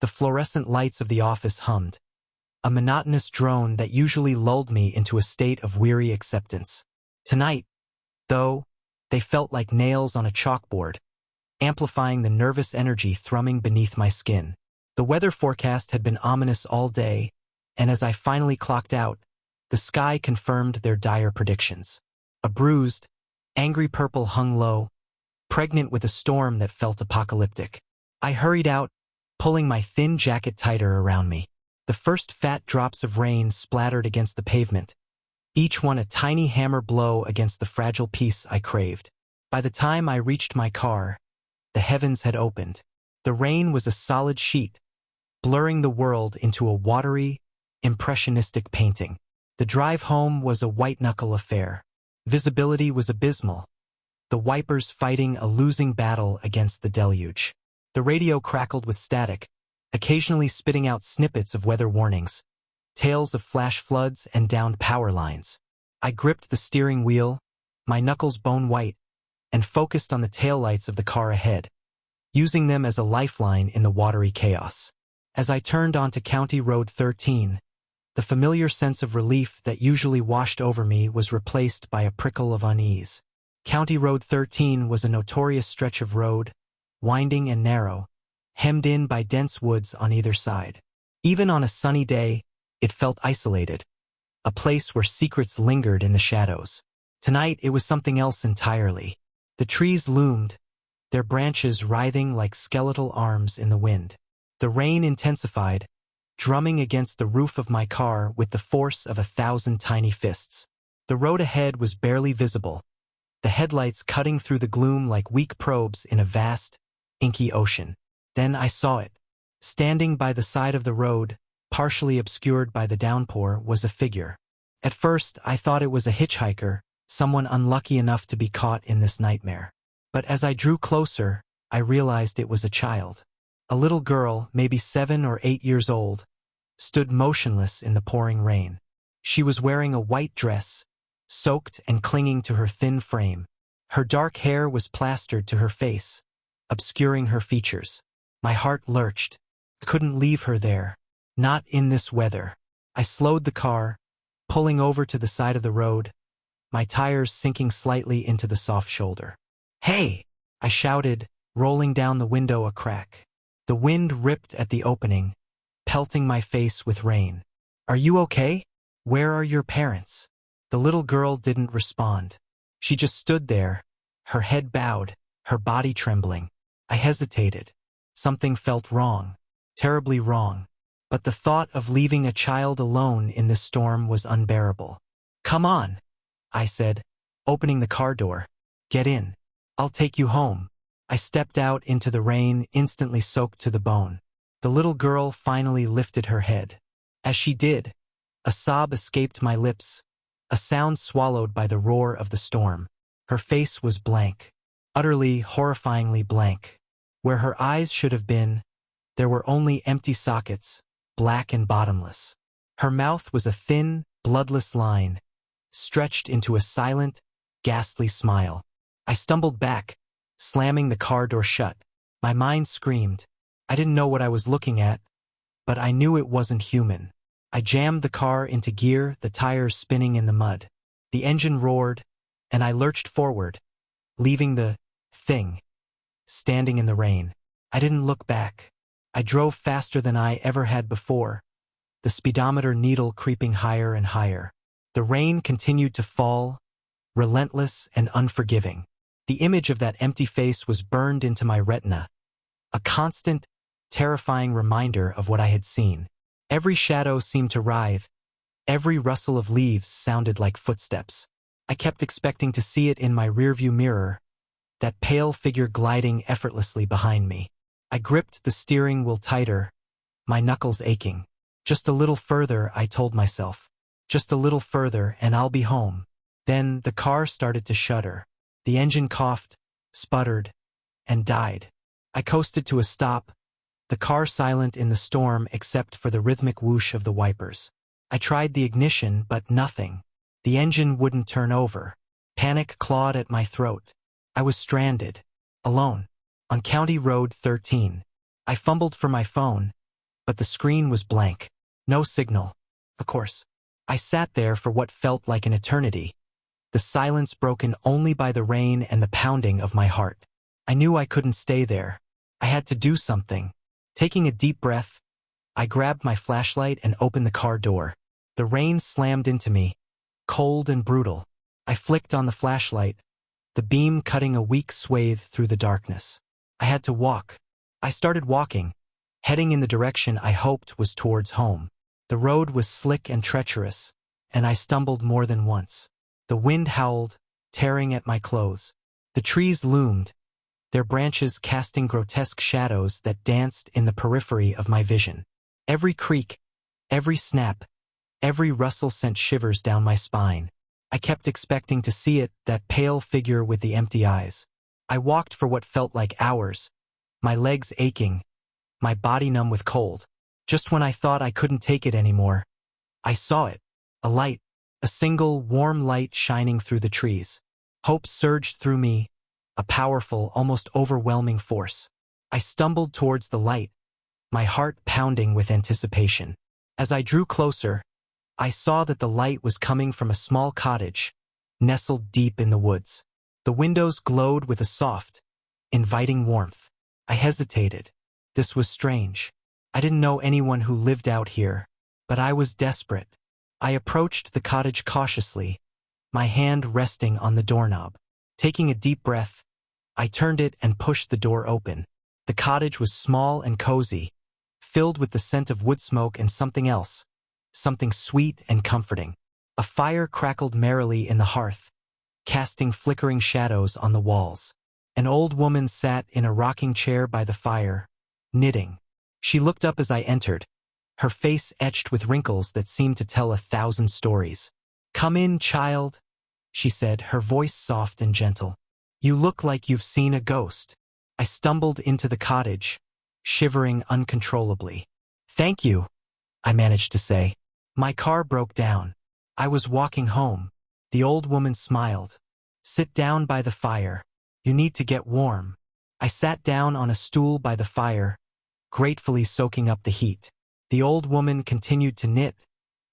The fluorescent lights of the office hummed, a monotonous drone that usually lulled me into a state of weary acceptance. Tonight, though, they felt like nails on a chalkboard, amplifying the nervous energy thrumming beneath my skin. The weather forecast had been ominous all day, and as I finally clocked out, the sky confirmed their dire predictions. A bruised, angry purple hung low, pregnant with a storm that felt apocalyptic. I hurried out, pulling my thin jacket tighter around me. The first fat drops of rain splattered against the pavement, each one a tiny hammer blow against the fragile peace I craved. By the time I reached my car, the heavens had opened. The rain was a solid sheet, blurring the world into a watery, impressionistic painting. The drive home was a white-knuckle affair. Visibility was abysmal, the wipers fighting a losing battle against the deluge. The radio crackled with static, occasionally spitting out snippets of weather warnings, tales of flash floods and downed power lines. I gripped the steering wheel, my knuckles bone white, and focused on the taillights of the car ahead, using them as a lifeline in the watery chaos. As I turned onto County Road 13, the familiar sense of relief that usually washed over me was replaced by a prickle of unease. County Road 13 was a notorious stretch of road, winding and narrow, hemmed in by dense woods on either side. Even on a sunny day, it felt isolated, a place where secrets lingered in the shadows. Tonight, it was something else entirely. The trees loomed, their branches writhing like skeletal arms in the wind. The rain intensified, drumming against the roof of my car with the force of 1,000 tiny fists. The road ahead was barely visible, the headlights cutting through the gloom like weak probes in a vast, inky ocean. Then I saw it. Standing by the side of the road, partially obscured by the downpour, was a figure. At first, I thought it was a hitchhiker, someone unlucky enough to be caught in this nightmare. But as I drew closer, I realized it was a child. A little girl, maybe 7 or 8 years old, stood motionless in the pouring rain. She was wearing a white dress, soaked and clinging to her thin frame. Her dark hair was plastered to her face, obscuring her features. My heart lurched. I couldn't leave her there. Not in this weather. I slowed the car, pulling over to the side of the road, my tires sinking slightly into the soft shoulder. "Hey!" I shouted, rolling down the window a crack. The wind ripped at the opening, pelting my face with rain. "Are you okay? Where are your parents?" The little girl didn't respond. She just stood there, her head bowed, her body trembling. I hesitated. Something felt wrong, terribly wrong. But the thought of leaving a child alone in this storm was unbearable. "Come on," I said, opening the car door. "Get in. I'll take you home." I stepped out into the rain, instantly soaked to the bone. The little girl finally lifted her head. As she did, a sob escaped my lips, a sound swallowed by the roar of the storm. Her face was blank, utterly, horrifyingly blank. Where her eyes should have been, there were only empty sockets, black and bottomless. Her mouth was a thin, bloodless line, stretched into a silent, ghastly smile. I stumbled back, slamming the car door shut. My mind screamed. I didn't know what I was looking at, but I knew it wasn't human. I jammed the car into gear, the tires spinning in the mud. The engine roared, and I lurched forward, leaving the thing standing in the rain. I didn't look back. I drove faster than I ever had before, the speedometer needle creeping higher and higher. The rain continued to fall, relentless and unforgiving. The image of that empty face was burned into my retina, a constant, terrifying reminder of what I had seen. Every shadow seemed to writhe, every rustle of leaves sounded like footsteps. I kept expecting to see it in my rearview mirror, that pale figure gliding effortlessly behind me. I gripped the steering wheel tighter, my knuckles aching. Just a little further, I told myself. Just a little further, and I'll be home. Then the car started to shudder. The engine coughed, sputtered, and died. I coasted to a stop, the car silent in the storm except for the rhythmic whoosh of the wipers. I tried the ignition, but nothing. The engine wouldn't turn over. Panic clawed at my throat. I was stranded, alone, on County Road 13. I fumbled for my phone, but the screen was blank. No signal. Of course. I sat there for what felt like an eternity, the silence broken only by the rain and the pounding of my heart. I knew I couldn't stay there. I had to do something. Taking a deep breath, I grabbed my flashlight and opened the car door. The rain slammed into me, cold and brutal. I flicked on the flashlight, the beam cutting a weak swathe through the darkness. I had to walk. I started walking, heading in the direction I hoped was towards home. The road was slick and treacherous, and I stumbled more than once. The wind howled, tearing at my clothes. The trees loomed, their branches casting grotesque shadows that danced in the periphery of my vision. Every creak, every snap, every rustle sent shivers down my spine. I kept expecting to see it, that pale figure with the empty eyes. I walked for what felt like hours, my legs aching, my body numb with cold. Just when I thought I couldn't take it anymore, I saw it. A light, a single, warm light shining through the trees. Hope surged through me, a powerful, almost overwhelming force. I stumbled towards the light, my heart pounding with anticipation. As I drew closer, I saw that the light was coming from a small cottage, nestled deep in the woods. The windows glowed with a soft, inviting warmth. I hesitated. This was strange. I didn't know anyone who lived out here, but I was desperate. I approached the cottage cautiously, my hand resting on the doorknob. Taking a deep breath, I turned it and pushed the door open. The cottage was small and cozy, filled with the scent of wood smoke and something else, something sweet and comforting. A fire crackled merrily in the hearth, casting flickering shadows on the walls. An old woman sat in a rocking chair by the fire, knitting. She looked up as I entered, her face etched with wrinkles that seemed to tell 1,000 stories. "Come in, child," she said, her voice soft and gentle. "You look like you've seen a ghost." I stumbled into the cottage, shivering uncontrollably. "Thank you," I managed to say. "My car broke down. I was walking home." The old woman smiled. "Sit down by the fire. You need to get warm." I sat down on a stool by the fire, gratefully soaking up the heat. The old woman continued to knit,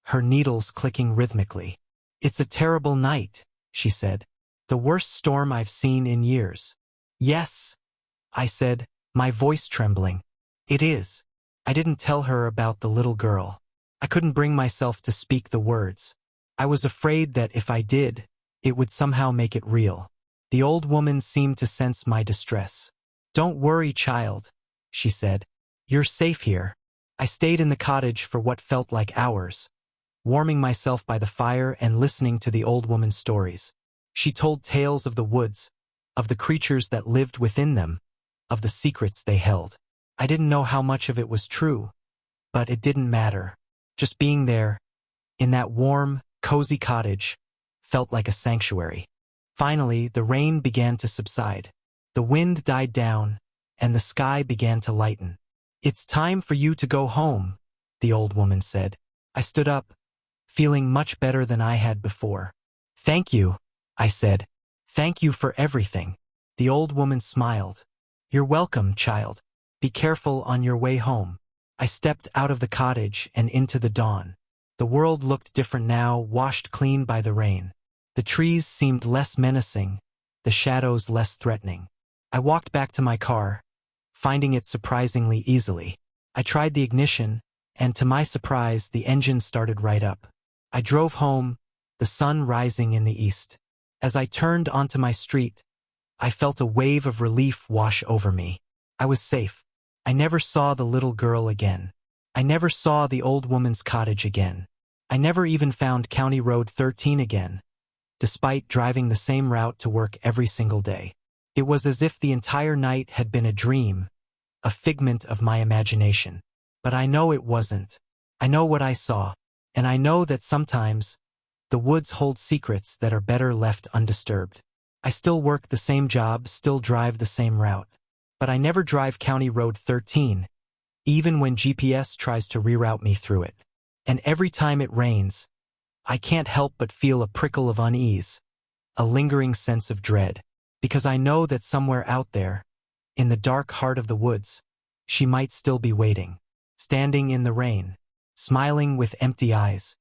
her needles clicking rhythmically. "It's a terrible night," she said. "The worst storm I've seen in years." "Yes," I said, my voice trembling. "It is." I didn't tell her about the little girl. I couldn't bring myself to speak the words. I was afraid that if I did, it would somehow make it real. The old woman seemed to sense my distress. "Don't worry, child," she said. "You're safe here." I stayed in the cottage for what felt like hours, warming myself by the fire and listening to the old woman's stories. She told tales of the woods, of the creatures that lived within them, of the secrets they held. I didn't know how much of it was true, but it didn't matter. Just being there, in that warm, cozy cottage, felt like a sanctuary. Finally, the rain began to subside. The wind died down, and the sky began to lighten. "It's time for you to go home," the old woman said. I stood up, feeling much better than I had before. "Thank you," I said. "Thank you for everything." The old woman smiled. "You're welcome, child. Be careful on your way home." I stepped out of the cottage and into the dawn. The world looked different now, washed clean by the rain. The trees seemed less menacing, the shadows less threatening. I walked back to my car, finding it surprisingly easily. I tried the ignition, and to my surprise, the engine started right up. I drove home, the sun rising in the east. As I turned onto my street, I felt a wave of relief wash over me. I was safe. I never saw the little girl again. I never saw the old woman's cottage again. I never even found County Road 13 again, despite driving the same route to work every single day. It was as if the entire night had been a dream, a figment of my imagination. But I know it wasn't. I know what I saw, and I know that sometimes the woods hold secrets that are better left undisturbed. I still work the same job, still drive the same route. But I never drive County Road 13, even when GPS tries to reroute me through it. And every time it rains, I can't help but feel a prickle of unease, a lingering sense of dread, because I know that somewhere out there, in the dark heart of the woods, she might still be waiting. standing in the rain, smiling with empty eyes.